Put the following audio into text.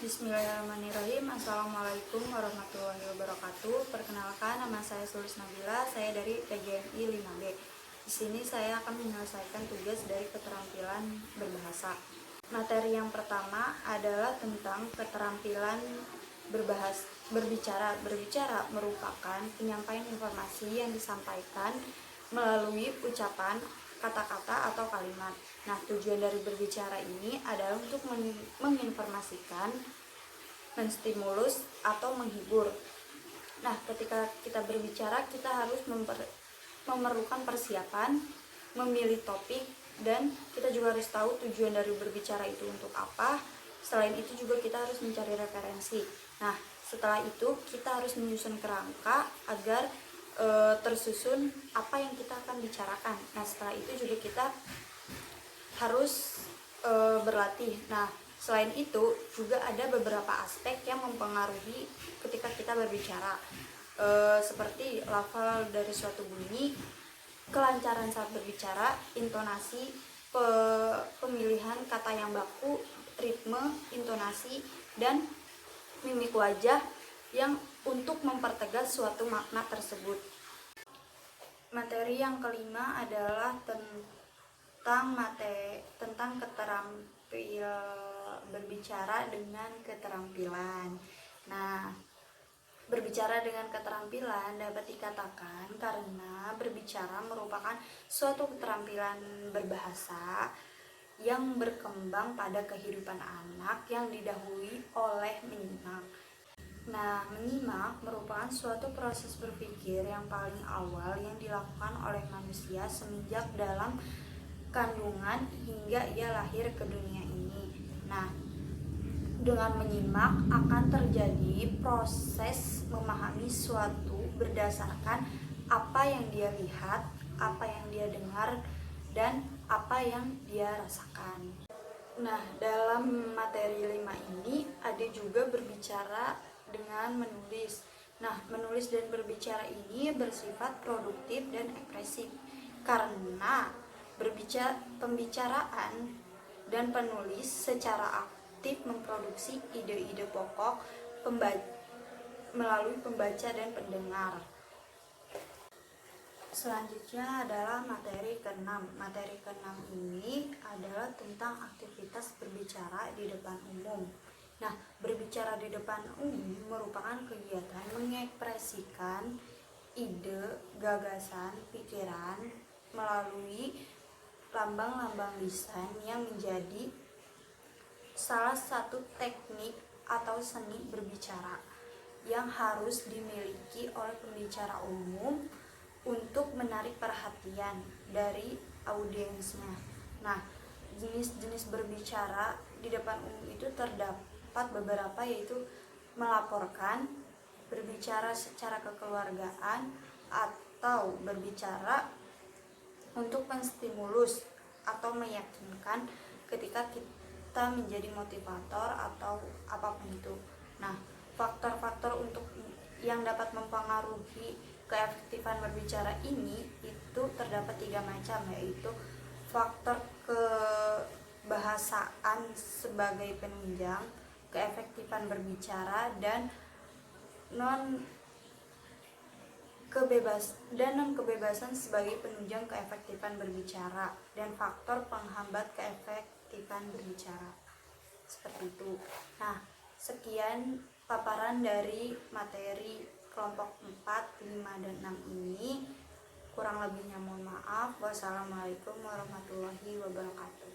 Bismillahirrahmanirrahim. Assalamualaikum warahmatullahi wabarakatuh. Perkenalkan, nama saya Sulis Nabila. Saya dari PGMI 5B. Di sini saya akan menyelesaikan tugas dari keterampilan berbahasa. Materi yang pertama adalah tentang keterampilan berbicara. Berbicara merupakan penyampaian informasi yang disampaikan melalui ucapan, kata-kata, atau kalimat. Nah, tujuan dari berbicara ini adalah untuk menginformasikan, menstimulus, atau menghibur. Nah, ketika kita berbicara, kita harus memerlukan persiapan, memilih topik, dan kita juga harus tahu tujuan dari berbicara itu untuk apa. Selain itu juga kita harus mencari referensi. Nah, setelah itu kita harus menyusun kerangka agar tersusun apa yang kita akan bicarakan. Nah, setelah itu juga kita harus berlatih. Nah, selain itu juga ada beberapa aspek yang mempengaruhi ketika kita berbicara, seperti lafal dari suatu bunyi, kelancaran saat berbicara, intonasi, pemilihan kata yang baku, ritme, intonasi, dan mimik wajah yang untuk mempertegas suatu makna tersebut. Materi yang kelima adalah tentang berbicara dengan keterampilan. Nah, berbicara dengan keterampilan dapat dikatakan karena berbicara merupakan suatu keterampilan berbahasa yang berkembang pada kehidupan anak yang didahului oleh menyimak. Nah, menyimak merupakan suatu proses berpikir yang paling awal yang dilakukan oleh manusia semenjak dalam kandungan hingga ia lahir ke dunia ini. Nah, dengan menyimak akan terjadi proses memahami suatu berdasarkan apa yang dia lihat, apa yang dia dengar, dan apa yang dia rasakan. Nah, dalam materi 5 ini ada juga berbicara dengan menulis. Nah, menulis dan berbicara ini bersifat produktif dan ekspresif karena pembicaraan dan penulis secara aktif memproduksi ide-ide pokok melalui pembaca dan pendengar. Selanjutnya adalah materi ke-6. Materi ke-6 ini adalah tentang aktivitas berbicara di depan umum. Nah, berbicara di depan umum merupakan kegiatan mengekspresikan ide, gagasan, pikiran melalui lambang-lambang lisan yang menjadi salah satu teknik atau seni berbicara yang harus dimiliki oleh pembicara umum untuk menarik perhatian dari audiensnya. Nah, jenis-jenis berbicara di depan umum itu terdapat beberapa, yaitu melaporkan, berbicara secara kekeluargaan, atau berbicara untuk menstimulus atau meyakinkan ketika kita menjadi motivator atau apapun itu. Nah, faktor-faktor untuk yang dapat mempengaruhi keefektifan berbicara ini itu terdapat 3 macam, yaitu faktor kebahasaan sebagai penunjang keefektifan berbicara, dan non kebebasan sebagai penunjang keefektifan berbicara, dan faktor penghambat keefektifan berbicara. Seperti itu. Nah, sekian paparan dari materi kelompok 4, 5, dan 6 ini. Kurang lebihnya mohon maaf. Wassalamualaikum warahmatullahi wabarakatuh.